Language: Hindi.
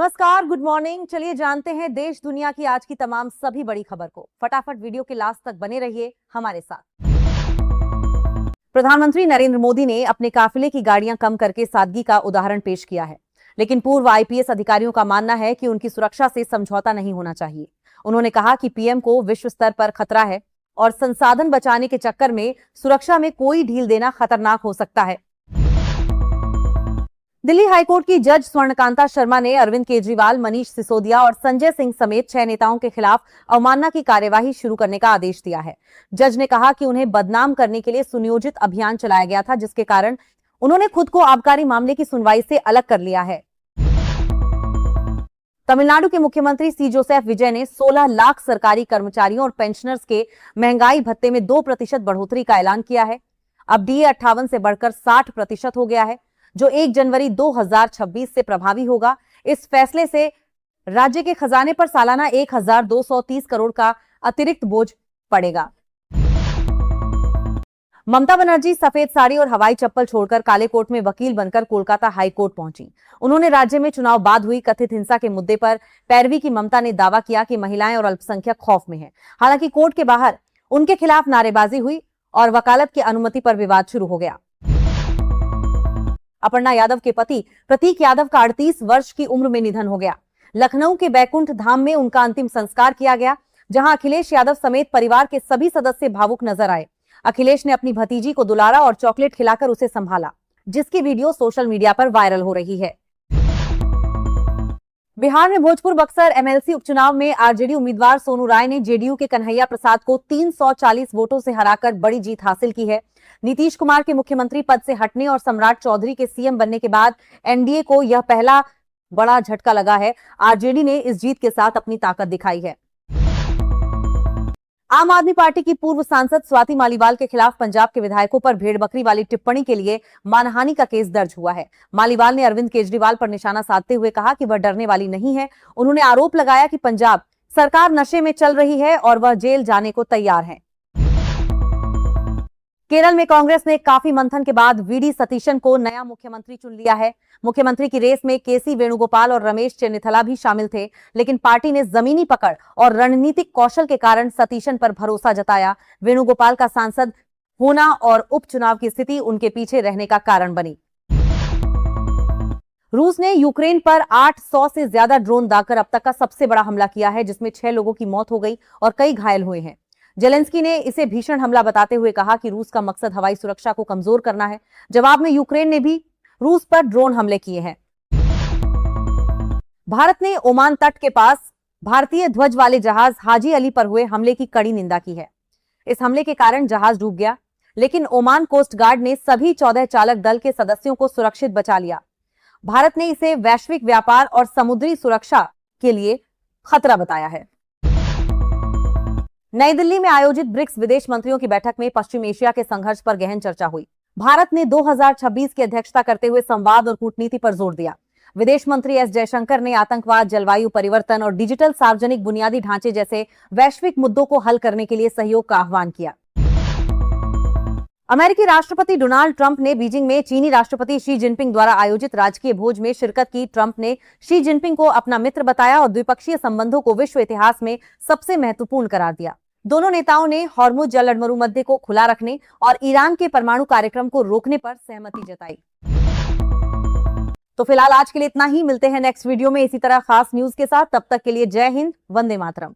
नमस्कार, गुड मॉर्निंग। चलिए जानते हैं देश दुनिया की आज की तमाम सभी बड़ी खबर को। फटाफट वीडियो के लास्ट तक बने रहिए हमारे साथ। प्रधानमंत्री नरेंद्र मोदी ने अपने काफिले की गाड़ियां कम करके सादगी का उदाहरण पेश किया है, लेकिन पूर्व आईपीएस अधिकारियों का मानना है कि उनकी सुरक्षा से समझौता नहीं होना चाहिए। उन्होंने कहा कि पीएम को विश्व स्तर पर खतरा है और संसाधन बचाने के चक्कर में सुरक्षा में कोई ढील देना खतरनाक हो सकता है। दिल्ली हाईकोर्ट की जज स्वर्णकांता शर्मा ने अरविंद केजरीवाल, मनीष सिसोदिया और संजय सिंह समेत 6 नेताओं के खिलाफ अवमानना की कार्यवाही शुरू करने का आदेश दिया है। जज ने कहा कि उन्हें बदनाम करने के लिए सुनियोजित अभियान चलाया गया था, जिसके कारण उन्होंने खुद को आबकारी मामले की सुनवाई से अलग कर लिया है। तमिलनाडु के मुख्यमंत्री सी जोसेफ विजय ने 16 लाख सरकारी कर्मचारियों और पेंशनर्स के महंगाई भत्ते में 2% बढ़ोतरी का ऐलान किया है। अब डीए 58 से बढ़कर 60% हो गया है, जो 1 जनवरी 2026 से प्रभावी होगा। इस फैसले से राज्य के खजाने पर सालाना 1230 करोड़ का अतिरिक्त बोझ पड़ेगा। ममता बनर्जी सफेद साड़ी और हवाई चप्पल छोड़कर काले कोट में वकील बनकर कोलकाता हाई कोर्ट पहुंची। उन्होंने राज्य में चुनाव बाद हुई कथित हिंसा के मुद्दे पर पैरवी की ममता ने दावा किया कि महिलाएं और अल्पसंख्यक खौफ में हैं। हालांकि कोर्ट के बाहर उनके खिलाफ नारेबाजी हुई और वकालत की अनुमति पर विवाद शुरू हो गया। अपर्णा यादव के पति प्रतीक यादव का 38 वर्ष की उम्र में निधन हो गया। लखनऊ के बैकुंठ धाम में उनका अंतिम संस्कार किया गया, जहां अखिलेश यादव समेत परिवार के सभी सदस्य भावुक नजर आए। अखिलेश ने अपनी भतीजी को दुलारा और चॉकलेट खिलाकर उसे संभाला, जिसकी वीडियो सोशल मीडिया पर वायरल हो रही है। बिहार में भोजपुर बक्सर एमएलसी उपचुनाव में आरजेडी उम्मीदवार सोनू राय ने जेडीयू के कन्हैया प्रसाद को 340 वोटों से हराकर बड़ी जीत हासिल की है। नीतीश कुमार के मुख्यमंत्री पद से हटने और सम्राट चौधरी के सीएम बनने के बाद एनडीए को यह पहला बड़ा झटका लगा है। आरजेडी ने इस जीत के साथ अपनी ताकत दिखाई है। आम आदमी पार्टी की पूर्व सांसद स्वाति मालीवाल के खिलाफ पंजाब के विधायकों पर भेड़ बकरी वाली टिप्पणी के लिए मानहानि का केस दर्ज हुआ है। मालीवाल ने अरविंद केजरीवाल पर निशाना साधते हुए कहा कि वह डरने वाली नहीं है। उन्होंने आरोप लगाया कि पंजाब सरकार नशे में चल रही है और वह जेल जाने को तैयार है। केरल में कांग्रेस ने काफी मंथन के बाद वीडी सतीशन को नया मुख्यमंत्री चुन लिया है। मुख्यमंत्री की रेस में केसी वेणुगोपाल और रमेश चेन्निथला भी शामिल थे, लेकिन पार्टी ने जमीनी पकड़ और रणनीतिक कौशल के कारण सतीशन पर भरोसा जताया। वेणुगोपाल का सांसद होना और उपचुनाव की स्थिति उनके पीछे रहने का कारण बनी। रूस ने यूक्रेन पर 800 से ज्यादा ड्रोन दागकर अब तक का सबसे बड़ा हमला किया है, जिसमें 6 लोगों की मौत हो गई और कई घायल हुए हैं। जेलेंस्की ने इसे भीषण हमला बताते हुए कहा कि रूस का मकसद हवाई सुरक्षा को कमजोर करना है। जवाब में यूक्रेन ने भी रूस पर ड्रोन हमले किए हैं। भारत ने ओमान तट के पास भारतीय ध्वज वाले जहाज हाजी अली पर हुए हमले की कड़ी निंदा की है। इस हमले के कारण जहाज डूब गया, लेकिन ओमान कोस्ट गार्ड ने सभी 14 चालक दल के सदस्यों को सुरक्षित बचा लिया। भारत ने इसे वैश्विक व्यापार और समुद्री सुरक्षा के लिए खतरा बताया है। नई दिल्ली में आयोजित ब्रिक्स विदेश मंत्रियों की बैठक में पश्चिम एशिया के संघर्ष पर गहन चर्चा हुई। भारत ने 2026 की अध्यक्षता करते हुए संवाद और कूटनीति पर जोर दिया। विदेश मंत्री एस जयशंकर ने आतंकवाद, जलवायु परिवर्तन और डिजिटल सार्वजनिक बुनियादी ढांचे जैसे वैश्विक मुद्दों को हल करने के लिए सहयोग का आह्वान किया। अमेरिकी राष्ट्रपति डोनाल्ड ट्रंप ने बीजिंग में चीनी राष्ट्रपति शी जिनपिंग द्वारा आयोजित राजकीय भोज में शिरकत की। ट्रंप ने शी जिनपिंग को अपना मित्र बताया और द्विपक्षीय संबंधों को विश्व इतिहास में सबसे महत्वपूर्ण करार दिया। दोनों नेताओं ने हॉर्मुज जल मरुमध्य को खुला रखने और ईरान के परमाणु कार्यक्रम को रोकने पर सहमति जताई। तो फिलहाल आज के लिए इतना ही। मिलते हैं नेक्स्ट वीडियो में इसी तरह खास न्यूज के साथ। तब तक के लिए जय हिंद, वंदे मातरम।